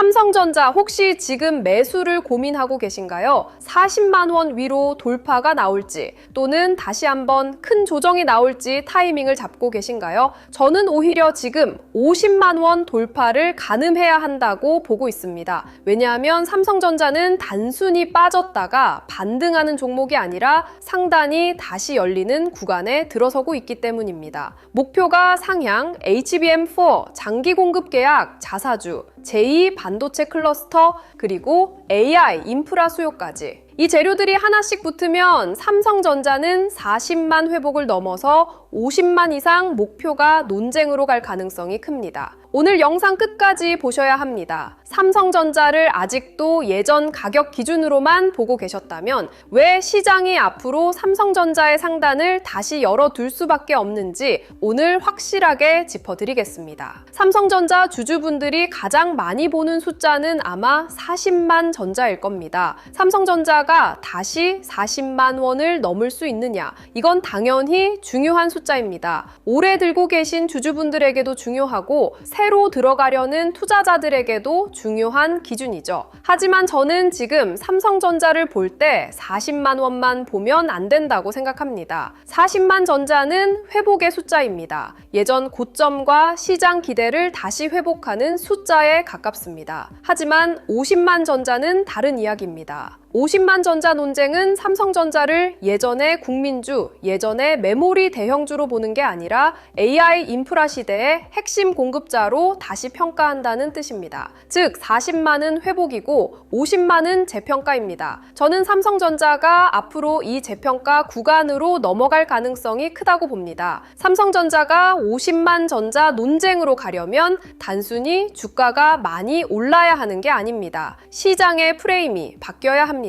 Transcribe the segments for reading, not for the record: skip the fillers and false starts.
삼성전자 혹시 지금 매수를 고민하고 계신가요? 40만 원 위로 돌파가 나올지 또는 다시 한번 큰 조정이 나올지 타이밍을 잡고 계신가요? 저는 오히려 지금 50만 원 돌파를 가늠해야 한다고 보고 있습니다. 왜냐하면 삼성전자는 단순히 빠졌다가 반등하는 종목이 아니라 상단이 다시 열리는 구간에 들어서고 있기 때문입니다. 목표가 상향, HBM4, 장기 공급 계약, 자사주, 제2반도체 클러스터, 그리고 AI 인프라 수요까지. 이 재료들이 하나씩 붙으면 삼성전자는 40만 회복을 넘어서 50만 이상 목표가 논쟁으로 갈 가능성이 큽니다. 오늘 영상 끝까지 보셔야 합니다. 삼성전자를 아직도 예전 가격 기준으로만 보고 계셨다면 왜 시장이 앞으로 삼성전자의 상단을 다시 열어둘 수밖에 없는지 오늘 확실하게 짚어드리겠습니다. 삼성전자 주주분들이 가장 많이 보는 숫자는 아마 40만 전자일 겁니다. 삼성전자가 다시 40만 원을 넘을 수 있느냐? 이건 당연히 중요한 숫자입니다. 오래 들고 계신 주주분들에게도 중요하고 새로 들어가려는 투자자들에게도 중요한 기준이죠. 하지만 저는 지금 삼성전자를 볼 때 40만 원만 보면 안 된다고 생각합니다. 40만 전자는 회복의 숫자입니다. 예전 고점과 시장 기대를 다시 회복하는 숫자에 가깝습니다. 하지만 50만 전자는 다른 이야기입니다. 50만 전자 논쟁은 삼성전자를 예전의 국민주, 예전의 메모리 대형주로 보는 게 아니라 AI 인프라 시대의 핵심 공급자로 다시 평가한다는 뜻입니다. 즉 40만은 회복이고 50만은 재평가입니다. 저는 삼성전자가 앞으로 이 재평가 구간으로 넘어갈 가능성이 크다고 봅니다. 삼성전자가 50만 전자 논쟁으로 가려면 단순히 주가가 많이 올라야 하는 게 아닙니다. 시장의 프레임이 바뀌어야 합니다.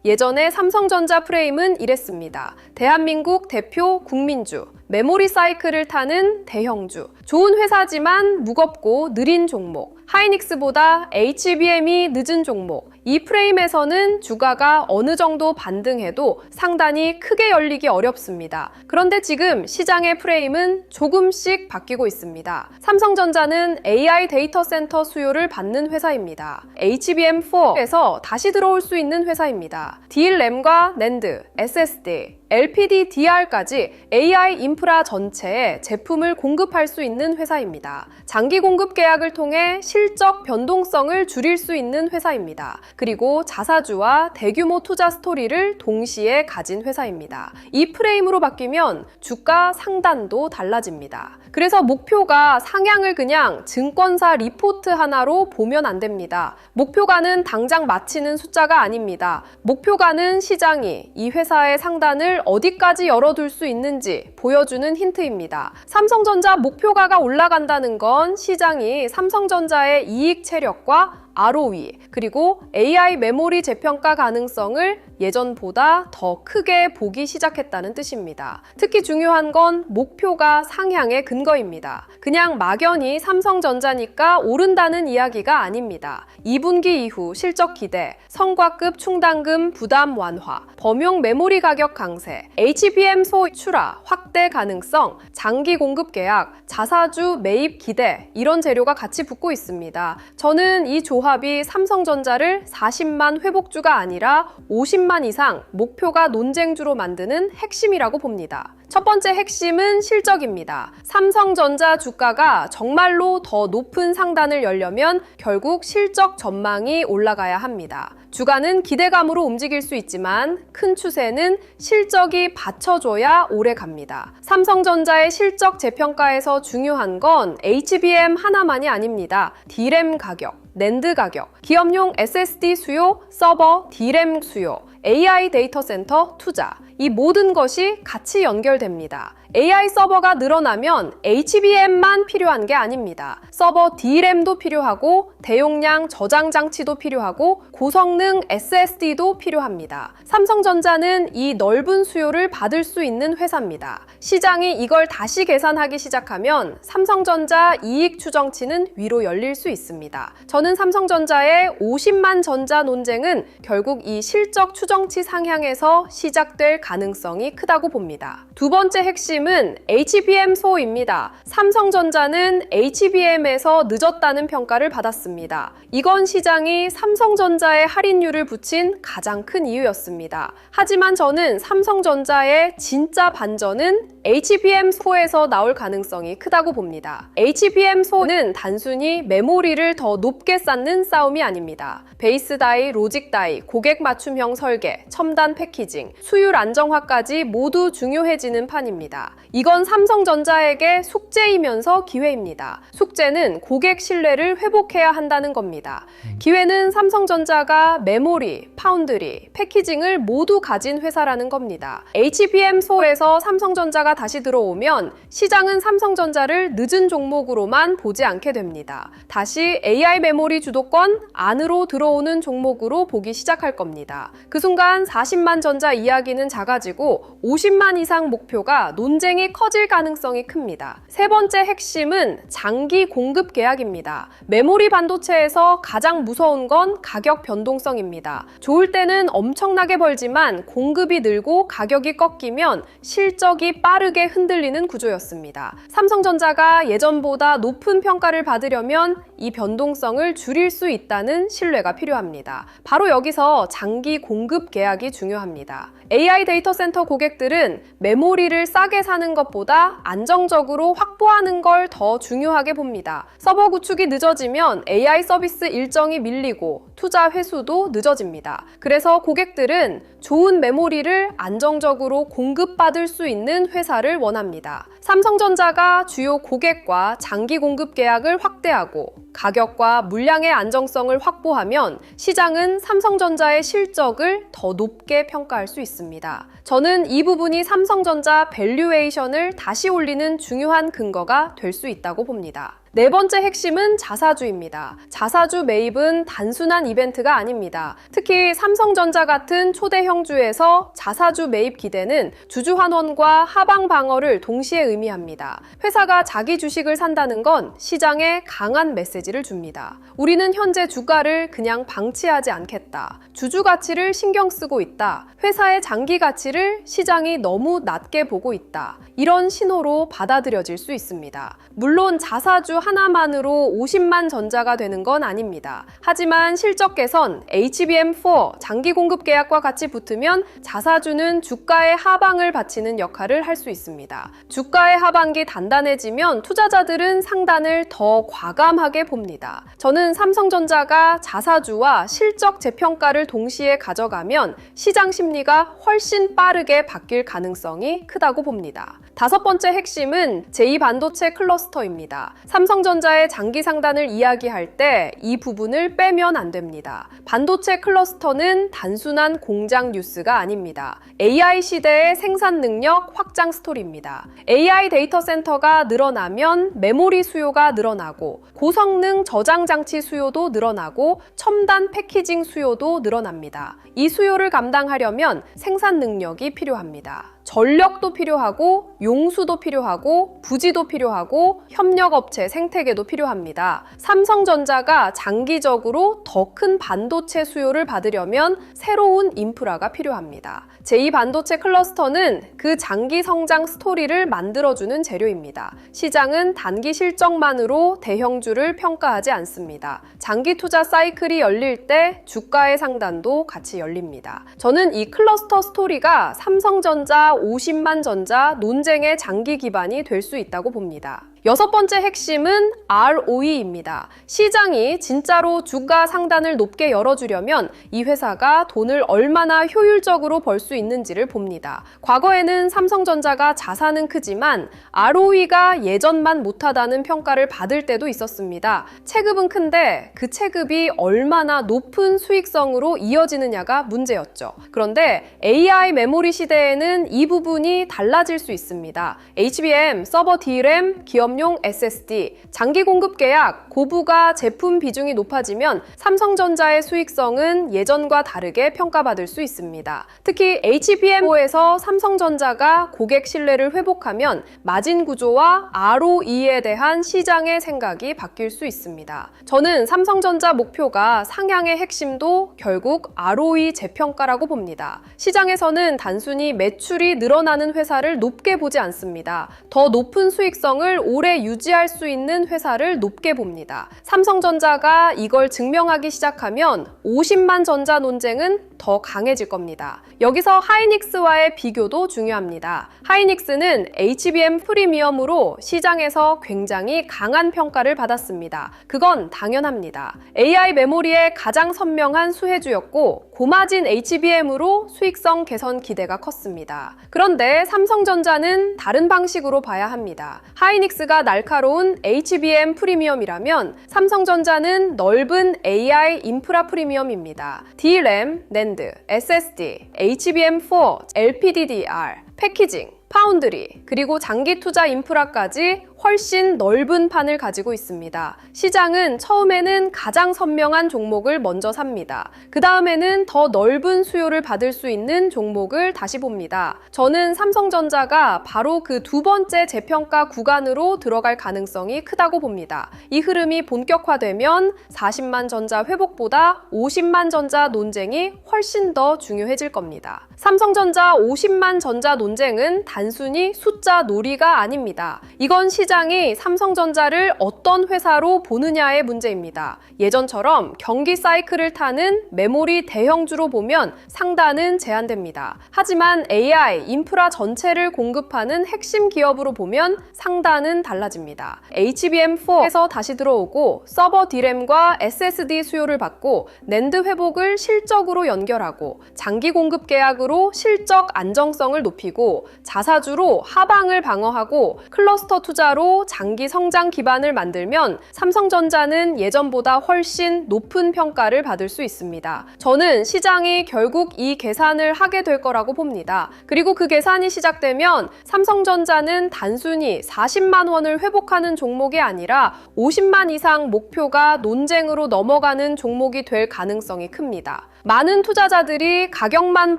예전에 삼성전자 프레임은 이랬습니다. 대한민국 대표 국민주, 메모리 사이클을 타는 대형주, 좋은 회사지만 무겁고 느린 종목, 하이닉스보다 HBM이 늦은 종목, 이 프레임에서는 주가가 어느 정도 반등해도 상단이 크게 열리기 어렵습니다. 그런데 지금 시장의 프레임은 조금씩 바뀌고 있습니다. 삼성전자는 AI 데이터 센터 수요를 받는 회사입니다. HBM4에서 다시 들어올 수 있는 회사입니다. DRAM과 NAND, SSD, LPDDR까지 AI 인프라 전체에 제품을 공급할 수 있는 회사입니다. 장기 공급 계약을 통해 실적 변동성을 줄일 수 있는 회사입니다. 그리고 자사주와 대규모 투자 스토리를 동시에 가진 회사입니다. 이 프레임으로 바뀌면 주가 상단도 달라집니다. 그래서 목표가 상향을 그냥 증권사 리포트 하나로 보면 안 됩니다. 목표가는 당장 맞히는 숫자가 아닙니다. 목표가는 시장이 이 회사의 상단을 어디까지 열어둘 수 있는지 보여주는 힌트입니다. 삼성전자 목표가가 올라간다는 건 시장이 삼성전자의 이익 체력과 ROE, 그리고 AI 메모리 재평가 가능성을 예전보다 더 크게 보기 시작했다는 뜻입니다. 특히 중요한 건 목표가 상향의 근거입니다. 그냥 막연히 삼성전자니까 오른다는 이야기가 아닙니다. 2분기 이후 실적 기대, 성과급 충당금 부담 완화, 범용 메모리 가격 강세, HBM4 출하, 확대 가능성, 장기 공급 계약, 자사주 매입 기대, 이런 재료가 같이 붙고 있습니다. 저는 이 조합이 삼성전자를 40만 회복주가 아니라 50만 이상 목표가 논쟁주로 만드는 핵심이라고 봅니다. 첫 번째 핵심은 실적입니다. 삼성전자 주가가 정말로 더 높은 상단을 열려면 결국 실적 전망이 올라가야 합니다. 주가는 기대감으로 움직일 수 있지만 큰 추세는 실적이 받쳐줘야 오래 갑니다. 삼성전자의 실적 재평가에서 중요한 건 HBM 하나만이 아닙니다. DRAM 가격, NAND 가격, 기업용 SSD 수요, 서버, DRAM 수요, AI 데이터 센터 투자, 이 모든 것이 같이 연결됩니다. AI 서버가 늘어나면 HBM만 필요한 게 아닙니다. 서버 DRAM도 필요하고 대용량 저장 장치도 필요하고 고성능 SSD도 필요합니다. 삼성전자는 이 넓은 수요를 받을 수 있는 회사입니다. 시장이 이걸 다시 계산하기 시작하면 삼성전자 이익 추정치는 위로 열릴 수 있습니다. 저는 삼성전자의 50만 전자 논쟁은 결국 이 실적 추정치 상향에서 시작될 가능성이 크다고 봅니다. 두 번째 핵심 핵심은 HBM4입니다. 삼성전자는 HBM에서 늦었다는 평가를 받았습니다. 이건 시장이 삼성전자의 할인율을 붙인 가장 큰 이유였습니다. 하지만 저는 삼성전자의 진짜 반전은 HBM4에서 나올 가능성이 크다고 봅니다. HBM4는 단순히 메모리를 더 높게 쌓는 싸움이 아닙니다. 베이스 다이, 로직 다이, 고객 맞춤형 설계, 첨단 패키징, 수율 안정화까지 모두 중요해지는 판입니다. 이건 삼성전자에게 숙제이면서 기회입니다. 숙제는 고객 신뢰를 회복해야 한다는 겁니다. 기회는 삼성전자가 메모리, 파운드리, 패키징을 모두 가진 회사라는 겁니다. HBM4에서 삼성전자가 다시 들어오면 시장은 삼성전자를 늦은 종목으로만 보지 않게 됩니다. 다시 AI 메모리 주도권 안으로 들어오는 종목으로 보기 시작할 겁니다. 그 순간 40만 전자 이야기는 작아지고 50만 이상 목표가 논쟁이 커질 가능성이 큽니다. 세 번째 핵심은 장기 공급 계약입니다. 메모리 반도체에서 가장 무서운 건 가격 변동성입니다. 좋을 때는 엄청나게 벌지만 공급이 늘고 가격이 꺾이면 실적이 빠르게 흔들리는 구조였습니다. 삼성전자가 예전보다 높은 평가를 받으려면 이 변동성을 줄일 수 있다는 신뢰가 필요합니다. 바로 여기서 장기 공급 계약이 중요합니다. AI 데이터 센터 고객들은 메모리를 싸게 사는 것보다 안정적으로 확보하는 걸 더 중요하게 봅니다. 서버 구축이 늦어지면 AI 서비스 일정이 밀리고 투자 회수도 늦어집니다. 그래서 고객들은 좋은 메모리를 안정적으로 공급받을 수 있는 회사를 원합니다. 삼성전자가 주요 고객과 장기 공급 계약을 확대하고 가격과 물량의 안정성을 확보하면 시장은 삼성전자의 실적을 더 높게 평가할 수 있습니다. 저는 이 부분이 삼성전자 밸류에이션을 다시 올리는 중요한 근거가 될 수 있다고 봅니다. 네 번째 핵심은 자사주입니다. 자사주 매입은 단순한 이벤트가 아닙니다. 특히 삼성전자 같은 초대형주에서 자사주 매입 기대는 주주 환원과 하방 방어를 동시에 의미합니다. 회사가 자기 주식을 산다는 건 시장에 강한 메시지를 줍니다. 우리는 현재 주가를 그냥 방치하지 않겠다. 주주 가치를 신경 쓰고 있다. 회사의 장기 가치를 시장이 너무 낮게 보고 있다. 이런 신호로 받아들여질 수 있습니다. 물론 자사주 하나만으로 50만 전자가 되는 건 아닙니다. 하지만 실적 개선, HBM4 장기 공급 계약과 같이 붙으면 자사주는 주가의 하방을 받치는 역할을 할 수 있습니다. 주가의 하방이 단단해지면 투자자들은 상단을 더 과감하게 봅니다. 저는 삼성전자가 자사주와 실적 재평가를 동시에 가져가면 시장 심리가 훨씬 빠르게 바뀔 가능성이 크다고 봅니다. 다섯 번째 핵심은 제2반도체 클러스터입니다. 삼성전자의 장기 상단을 이야기할 때 이 부분을 빼면 안 됩니다. 반도체 클러스터는 단순한 공장 뉴스가 아닙니다. AI 시대의 생산 능력 확장 스토리입니다. AI 데이터 센터가 늘어나면 메모리 수요가 늘어나고 고성능 저장 장치 수요도 늘어나고 첨단 패키징 수요도 늘어납니다. 이 수요를 감당하려면 생산 능력이 필요합니다. 전력도 필요하고 용수도 필요하고 부지도 필요하고 협력업체 생태계도 필요합니다. 삼성전자가 장기적으로 더 큰 반도체 수요를 받으려면 새로운 인프라가 필요합니다. 제2반도체 클러스터는 그 장기 성장 스토리를 만들어주는 재료입니다. 시장은 단기 실적만으로 대형주를 평가하지 않습니다. 장기 투자 사이클이 열릴 때 주가의 상단도 같이 열립니다. 저는 이 클러스터 스토리가 삼성전자 50만 전자 논쟁의 장기 기반이 될 수 있다고 봅니다. 여섯 번째 핵심은 ROE입니다. 시장이 진짜로 주가 상단을 높게 열어주려면 이 회사가 돈을 얼마나 효율적으로 벌 수 있는지를 봅니다. 과거에는 삼성전자가 자산은 크지만 ROE가 예전만 못하다는 평가를 받을 때도 있었습니다. 체급은 큰데 그 체급이 얼마나 높은 수익성으로 이어지느냐가 문제였죠. 그런데 AI 메모리 시대에는 이 부분이 달라질 수 있습니다. HBM, 서버 DRAM, 기업 작업용 SSD, 장기 공급 계약, 고부가 제품 비중이 높아지면 삼성전자의 수익성은 예전과 다르게 평가받을 수 있습니다. 특히 HBM4에서 삼성전자가 고객 신뢰를 회복하면 마진 구조와 ROE에 대한 시장의 생각이 바뀔 수 있습니다. 저는 삼성전자 목표가 상향의 핵심도 결국 ROE 재평가라고 봅니다. 시장에서는 단순히 매출이 늘어나는 회사를 높게 보지 않습니다. 더 높은 수익성을 오래 유지할 수 있는 회사를 높게 봅니다. 삼성전자가 이걸 증명하기 시작하면 50만 전자 논쟁은 더 강해질 겁니다. 여기서 하이닉스와의 비교도 중요합니다. 하이닉스는 HBM 프리미엄으로 시장에서 굉장히 강한 평가를 받았습니다. 그건 당연합니다. AI 메모리의 가장 선명한 수혜주였고 고마진 HBM으로 수익성 개선 기대가 컸습니다. 그런데 삼성전자는 다른 방식으로 봐야 합니다. 하이닉스가 날카로운 HBM 프리미엄이라면 삼성전자는 넓은 AI 인프라 프리미엄입니다. DRAM, NAND, SSD, HBM4, LPDDR, 패키징, 파운드리, 그리고 장기 투자 인프라까지 훨씬 넓은 판을 가지고 있습니다. 시장은 처음에는 가장 선명한 종목을 먼저 삽니다. 그 다음에는 더 넓은 수요를 받을 수 있는 종목을 다시 봅니다. 저는 삼성전자가 바로 그 두 번째 재평가 구간으로 들어갈 가능성이 크다고 봅니다. 이 흐름이 본격화되면 40만 전자 회복보다 50만 전자 논쟁이 훨씬 더 중요해질 겁니다. 삼성전자 50만 전자 논쟁은 단순히 숫자 놀이가 아닙니다. 이건 시장이 삼성전자를 어떤 회사로 보느냐의 문제입니다. 예전처럼 경기 사이클을 타는 메모리 대형주로 보면 상단은 제한됩니다. 하지만 AI, 인프라 전체를 공급하는 핵심 기업으로 보면 상단은 달라집니다. HBM4에서 다시 들어오고 서버 D램과 SSD 수요를 받고 낸드 회복을 실적으로 연결하고 장기 공급 계약으로 실적 안정성을 높이고 자사주로 하방을 방어하고 클러스터 투자로 장기 성장 기반을 만들면 삼성전자는 예전보다 훨씬 높은 평가를 받을 수 있습니다. 저는 시장이 결국 이 계산을 하게 될 거라고 봅니다. 그리고 그 계산이 시작되면 삼성전자는 단순히 40만 원을 회복하는 종목이 아니라 50만 이상 목표가 논쟁으로 넘어가는 종목이 될 가능성이 큽니다. 많은 투자자들이 가격만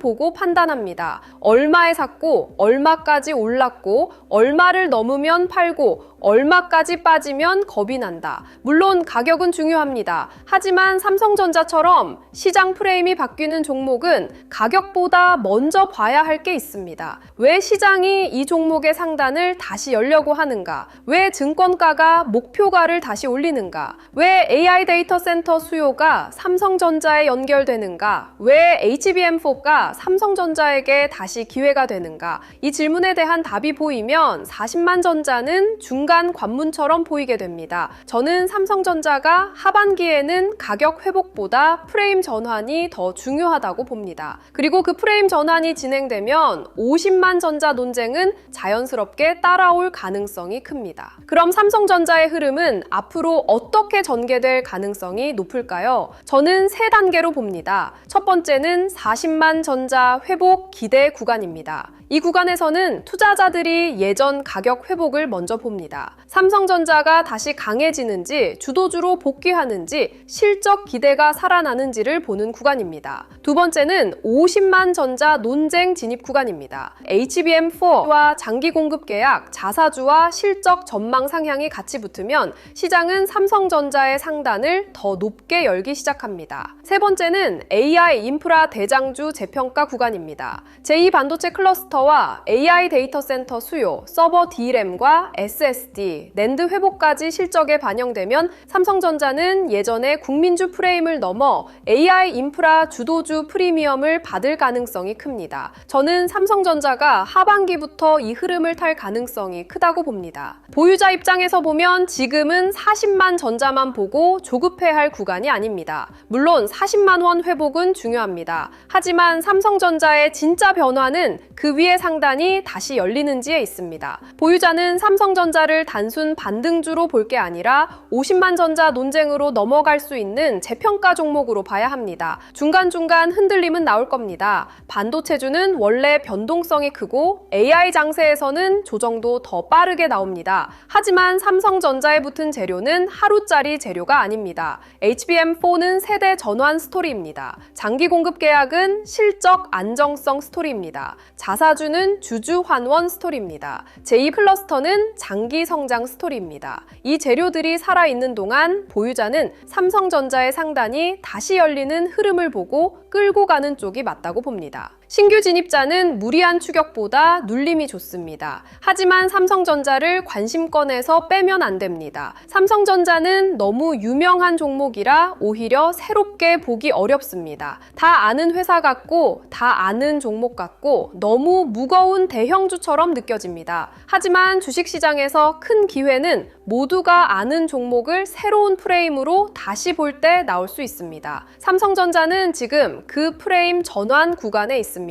보고 판단합니다. 얼마에 샀고 얼마까지 올랐고 얼마를 넘으면 팔고 얼마까지 빠지면 겁이 난다. 물론 가격은 중요합니다. 하지만 삼성전자처럼 시장 프레임이 바뀌는 종목은 가격보다 먼저 봐야 할 게 있습니다. 왜 시장이 이 종목의 상단을 다시 열려고 하는가? 왜 증권가가 목표가를 다시 올리는가? 왜 AI 데이터 센터 수요가 삼성전자에 연결되는가? 왜 HBM4가 삼성전자에게 다시 기회가 되는가? 이 질문에 대한 답이 보이면 40만 전자는 중간 관문처럼 보이게 됩니다. 저는 삼성전자가 하반기에는 가격 회복보다 프레임 전환이 더 중요하다고 봅니다. 그리고 그 프레임 전환이 진행되면 50만 전자 논쟁은 자연스럽게 따라올 가능성이 큽니다. 그럼 삼성전자의 흐름은 앞으로 어떻게 전개될 가능성이 높을까요? 저는 세 단계로 봅니다. 첫 번째는 40만 전자 회복 기대 구간입니다. 이 구간에서는 투자자들이 예전 가격 회복을 먼저 봅니다. 삼성전자가 다시 강해지는지 주도주로 복귀하는지 실적 기대가 살아나는지를 보는 구간입니다. 두 번째는 50만 전자 논쟁 진입 구간입니다. HBM4와 장기 공급 계약, 자사주와 실적 전망 상향이 같이 붙으면 시장은 삼성전자의 상단을 더 높게 열기 시작합니다. 세 번째는 AI 인프라 대장주 재평가 구간입니다. 제2반도체 클러스터와 AI 데이터 센터 수요, 서버 D램과 SSD, 낸드 회복까지 실적에 반영되면 삼성전자는 예전의 국민주 프레임을 넘어 AI 인프라 주도주 프리미엄을 받을 가능성이 큽니다. 저는 삼성전자가 하반기부터 이 흐름을 탈 가능성이 크다고 봅니다. 보유자 입장에서 보면 지금은 40만 전자만 보고 조급해할 구간이 아닙니다. 물론 40만 원 회복은 중요합니다. 하지만 삼성전자의 진짜 변화는 그 위에 어디에 상단이 다시 열리는지에 있습니다. 보유자는 삼성전자를 단순 반등주로 볼 게 아니라 50만 전자 논쟁으로 넘어갈 수 있는 재평가 종목으로 봐야 합니다. 중간중간 흔들림은 나올 겁니다. 반도체주는 원래 변동성이 크고 AI 장세에서는 조정도 더 빠르게 나옵니다. 하지만 삼성전자에 붙은 재료는 하루짜리 재료가 아닙니다. HBM4는 세대 전환 스토리입니다. 장기 공급 계약은 실적 안정성 스토리입니다. 자사주는 주주 환원 스토리입니다. 제2클러스터는 장기 성장 스토리입니다. 이 재료들이 살아있는 동안 보유자는 삼성전자의 상단이 다시 열리는 흐름을 보고 끌고 가는 쪽이 맞다고 봅니다. 신규 진입자는 무리한 추격보다 눌림이 좋습니다. 하지만 삼성전자를 관심권에서 빼면 안 됩니다. 삼성전자는 너무 유명한 종목이라 오히려 새롭게 보기 어렵습니다. 다 아는 회사 같고 다 아는 종목 같고 너무 무거운 대형주처럼 느껴집니다. 하지만 주식시장에서 큰 기회는 모두가 아는 종목을 새로운 프레임으로 다시 볼 때 나올 수 있습니다. 삼성전자는 지금 그 프레임 전환 구간에 있습니다.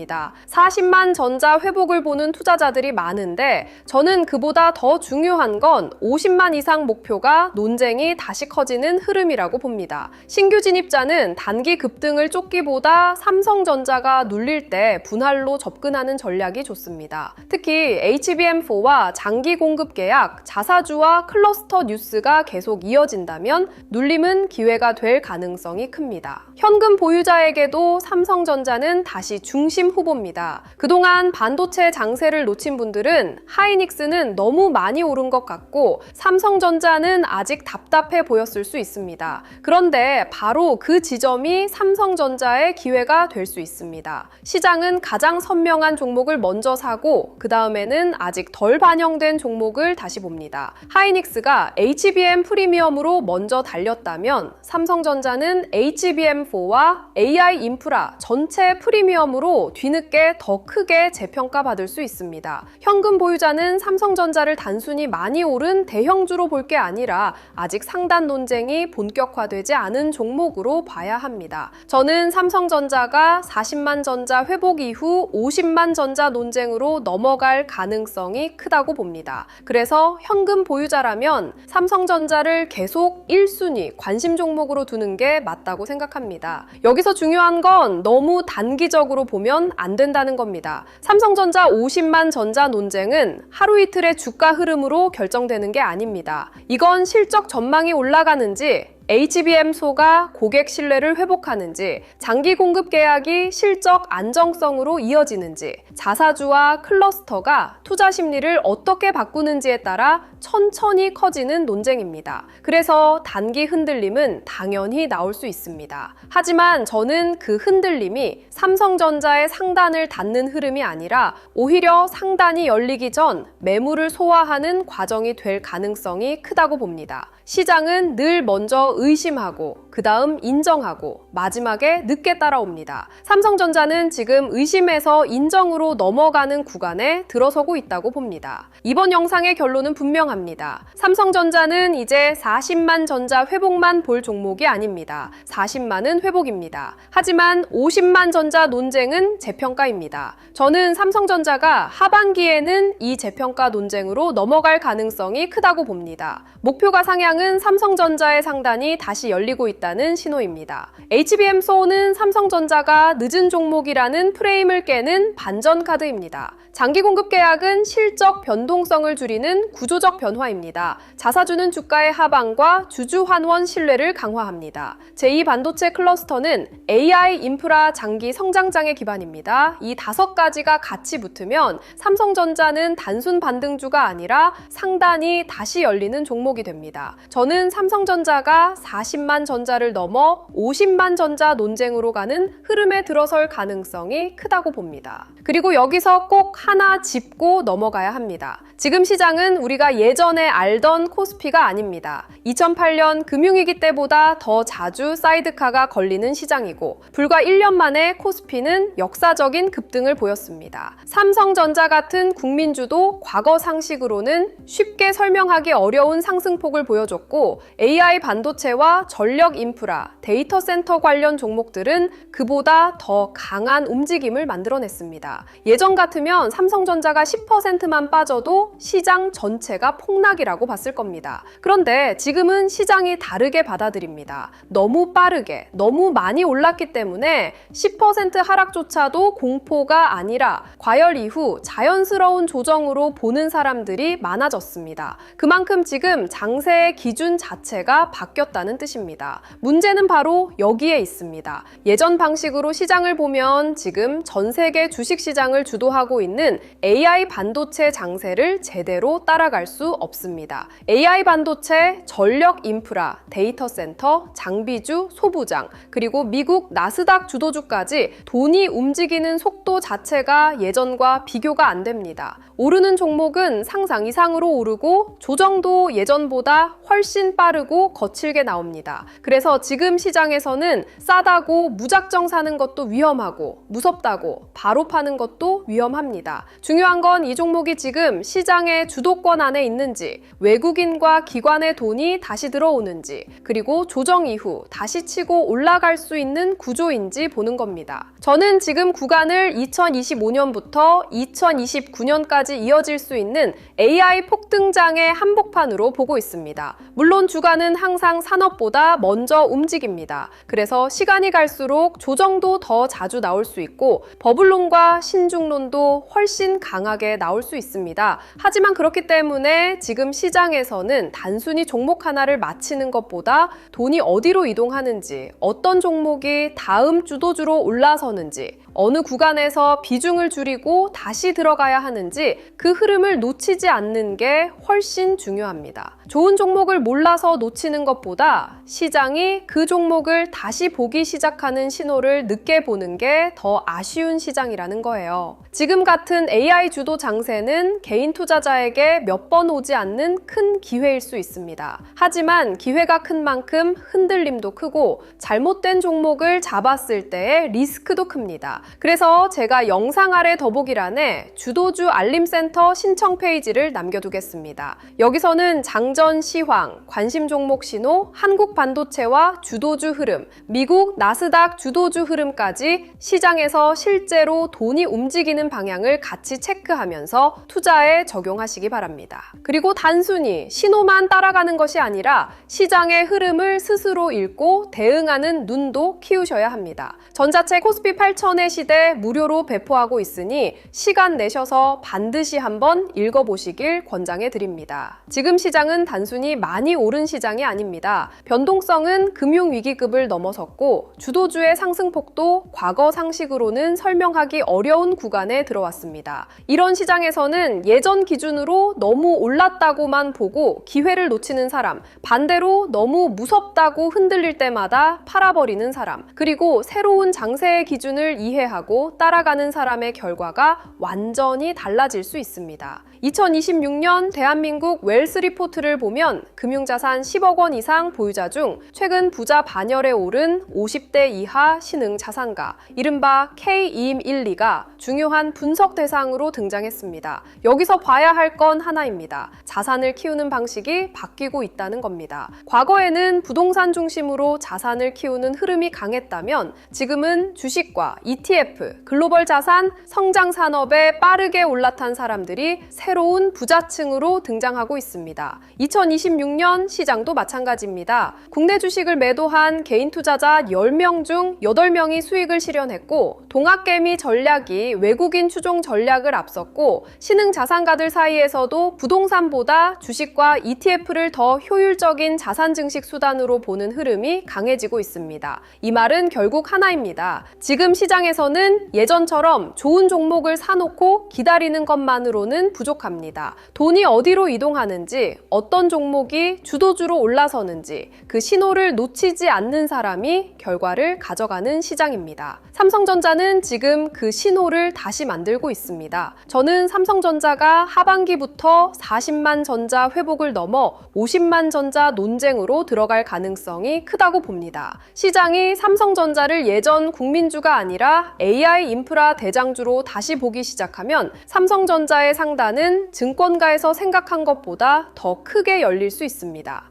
40만 전자 회복을 보는 투자자들이 많은데 저는 그보다 더 중요한 건 50만 이상 목표가 논쟁이 다시 커지는 흐름이라고 봅니다. 신규 진입자는 단기 급등을 쫓기보다 삼성전자가 눌릴 때 분할로 접근하는 전략이 좋습니다. 특히 HBM4와 장기 공급 계약, 자사주와 클러스터 뉴스가 계속 이어진다면 눌림은 기회가 될 가능성이 큽니다. 현금 보유자에게도 삼성전자는 다시 중심 후보입니다. 그동안 반도체 장세를 놓친 분들은 하이닉스는 너무 많이 오른 것 같고 삼성전자는 아직 답답해 보였을 수 있습니다. 그런데 바로 그 지점이 삼성전자의 기회가 될 수 있습니다. 시장은 가장 선명한 종목을 먼저 사고 그 다음에는 아직 덜 반영된 종목을 다시 봅니다. 하이닉스가 HBM 프리미엄으로 먼저 달렸다면 삼성전자는 HBM4와 AI 인프라 전체 프리미엄으로 뒤늦게 더 크게 재평가받을 수 있습니다. 현금 보유자는 삼성전자를 단순히 많이 오른 대형주로 볼 게 아니라 아직 상단 논쟁이 본격화되지 않은 종목으로 봐야 합니다. 저는 삼성전자가 40만 전자 회복 이후 50만 전자 논쟁으로 넘어갈 가능성이 크다고 봅니다. 그래서 현금 보유자라면 삼성전자를 계속 1순위 관심 종목으로 두는 게 맞다고 생각합니다. 여기서 중요한 건 너무 단기적으로 보면 안 된다는 겁니다. 삼성전자 50만 전자 논쟁은 하루 이틀의 주가 흐름으로 결정되는 게 아닙니다. 이건 실적 전망이 올라가는지 HBM4가 고객 신뢰를 회복하는지, 장기 공급 계약이 실적 안정성으로 이어지는지, 자사주와 클러스터가 투자 심리를 어떻게 바꾸는지에 따라 천천히 커지는 논쟁입니다. 그래서 단기 흔들림은 당연히 나올 수 있습니다. 하지만 저는 그 흔들림이 삼성전자의 상단을 닫는 흐름이 아니라 오히려 상단이 열리기 전 매물을 소화하는 과정이 될 가능성이 크다고 봅니다. 시장은 늘 먼저 의심하고 그 다음 인정하고 마지막에 늦게 따라옵니다. 삼성전자는 지금 의심에서 인정으로 넘어가는 구간에 들어서고 있다고 봅니다. 이번 영상의 결론은 분명합니다. 삼성전자는 이제 40만 전자 회복만 볼 종목이 아닙니다. 40만은 회복입니다. 하지만 50만 전자 논쟁은 재평가입니다. 저는 삼성전자가 하반기에는 이 재평가 논쟁으로 넘어갈 가능성이 크다고 봅니다. 목표가 상향은 삼성전자의 상단이 다시 열리고 있다는 신호입니다. HBM4는 삼성전자가 늦은 종목이라는 프레임을 깨는 반전 카드입니다. 장기 공급 계약은 실적 변동성을 줄이는 구조적 변화입니다. 자사주는 주가의 하방과 주주 환원 신뢰를 강화합니다. 제2반도체 클러스터는 AI 인프라 장기 성장장의 기반입니다. 이 5가지가 같이 붙으면 삼성전자는 단순 반등주가 아니라 상단이 다시 열리는 종목이 됩니다. 저는 삼성전자가 40만 전자를 넘어 50만 전자 논쟁으로 가는 흐름에 들어설 가능성이 크다고 봅니다. 그리고 여기서 꼭 하나 짚고 넘어가야 합니다. 지금 시장은 우리가 예전에 알던 코스피가 아닙니다. 2008년 금융위기 때보다 더 자주 사이드카가 걸리는 시장이고 불과 1년 만에 코스피는 역사적인 급등을 보였습니다. 삼성전자 같은 국민주도 과거 상식으로는 쉽게 설명하기 어려운 상승폭을 보여줬습니다. 보여줬고 AI 반도체와 전력 인프라, 데이터 센터 관련 종목들은 그보다 더 강한 움직임을 만들어냈습니다. 예전 같으면 삼성전자가 10%만 빠져도 시장 전체가 폭락이라고 봤을 겁니다. 그런데 지금은 시장이 다르게 받아들입니다. 너무 빠르게, 너무 많이 올랐기 때문에 10% 하락조차도 공포가 아니라 과열 이후 자연스러운 조정으로 보는 사람들이 많아졌습니다. 그만큼 지금 장세의 기준 자체가 바뀌었다는 뜻입니다. 문제는 바로 여기에 있습니다. 예전 방식으로 시장을 보면 지금 전 세계 주식시장을 주도하고 있는 AI 반도체 장세를 제대로 따라갈 수 없습니다. AI 반도체, 전력 인프라, 데이터 센터, 장비주, 소부장, 그리고 미국 나스닥 주도주까지 돈이 움직이는 속도 자체가 예전과 비교가 안 됩니다. 오르는 종목은 상상 이상으로 오르고 조정도 예전보다 훨씬 빠르고 거칠게 나옵니다. 그래서 지금 시장에서는 싸다고 무작정 사는 것도 위험하고 무섭다고 바로 파는 것도 위험합니다. 중요한 건 이 종목이 지금 시장의 주도권 안에 있는지, 외국인과 기관의 돈이 다시 들어오는지, 그리고 조정 이후 다시 치고 올라갈 수 있는 구조인지 보는 겁니다. 저는 지금 구간을 2025년부터 2029년까지 이어질 수 있는 AI 폭등장의 한복판으로 보고 있습니다. 물론 주가는 항상 산업보다 먼저 움직입니다. 그래서 시간이 갈수록 조정도 더 자주 나올 수 있고 버블론과 신중론도 훨씬 강하게 나올 수 있습니다. 하지만 그렇기 때문에 지금 시장에서는 단순히 종목 하나를 맞히는 것보다 돈이 어디로 이동하는지, 어떤 종목이 다음 주도주로 올라서는지, 어느 구간에서 비중을 줄이고 다시 들어가야 하는지 그 흐름을 놓치지 않는 게 훨씬 중요합니다. 좋은 종목을 몰라서 놓치는 것보다 시장이 그 종목을 다시 보기 시작하는 신호를 늦게 보는 게 더 아쉬운 시장이라는 거예요. 지금 같은 AI 주도 장세는 개인 투자자에게 몇 번 오지 않는 큰 기회일 수 있습니다. 하지만 기회가 큰 만큼 흔들림도 크고 잘못된 종목을 잡았을 때의 리스크도 큽니다. 그래서 제가 영상 아래 더보기란에 주도주 알림센터 신청 페이지를 남겨두겠습니다. 여기서는 장전 시황, 관심 종목 신호, 한국 반도체와 주도주 흐름, 미국 나스닥 주도주 흐름까지 시장에서 실제로 돈이 움직이는 방향을 같이 체크하면서 투자에 적용하시기 바랍니다. 그리고 단순히 신호만 따라가는 것이 아니라 시장의 흐름을 스스로 읽고 대응하는 눈도 키우셔야 합니다. 전자책 코스피 8000의 시대 무료로 배포하고 있으니 시간 내셔서 반드시 한번 읽어보시길 권장해 드립니다. 지금 시장은 단순히 많이 오른 시장이 아닙니다. 변동성은 금융위기급을 넘어섰고 주도주의 상승폭도 과거 상식으로는 설명하기 어려운 구간에 들어왔습니다. 이런 시장에서는 예전 기준으로 너무 올랐다고만 보고 기회를 놓치는 사람, 반대로 너무 무섭다고 흔들릴 때마다 팔아버리는 사람, 그리고 새로운 장세의 기준을 이해하고 따라가는 사람의 결과가 완전히 달라질 수 있습니다. 2026년 대한민국 웰스 리포트를 보면 금융자산 10억 원 이상 보유자 중 최근 부자 반열에 오른 50대 이하 신흥 자산가, 이른바 K212가 중요한 분석 대상으로 등장했습니다. 여기서 봐야 할 건 하나입니다. 자산을 키우는 방식이 바뀌고 있다는 겁니다. 과거에는 부동산 중심으로 자산을 키우는 흐름이 강했다면 지금은 주식과 ETF, 글로벌 자산, 성장 산업에 빠르게 올라탄 사람들이 새로운 부자층으로 등장하고 있습니다. 2026년 시장도 마찬가지입니다. 국내 주식을 매도한 개인 투자자 10명 중 8명이 수익을 실현했고 동학개미 전략이 외국인 추종 전략을 앞섰고 신흥 자산가들 사이에서도 부동산보다 주식과 ETF를 더 효율적인 자산 증식 수단으로 보는 흐름이 강해지고 있습니다. 이 말은 결국 하나입니다. 지금 시장에서는 예전처럼 좋은 종목을 사놓고 기다리는 것만으로는 부족합니다. 돈이 어디로 이동하는지, 어떤 종목이 주도주로 올라서는지 그 신호를 놓치지 않는 사람이 결과를 가져가는 시장입니다. 삼성전자는 지금 그 신호를 다시 만들고 있습니다. 저는 삼성전자가 하반기부터 40만 전자 회복을 넘어 50만 전자 논쟁으로 들어갈 가능성이 크다고 봅니다. 시장이 삼성전자를 예전 국민주가 아니라 AI 인프라 대장주로 다시 보기 시작하면 삼성전자의 상단은 증권가에서 생각한 것보다 더 크게 열릴 수 있습니다.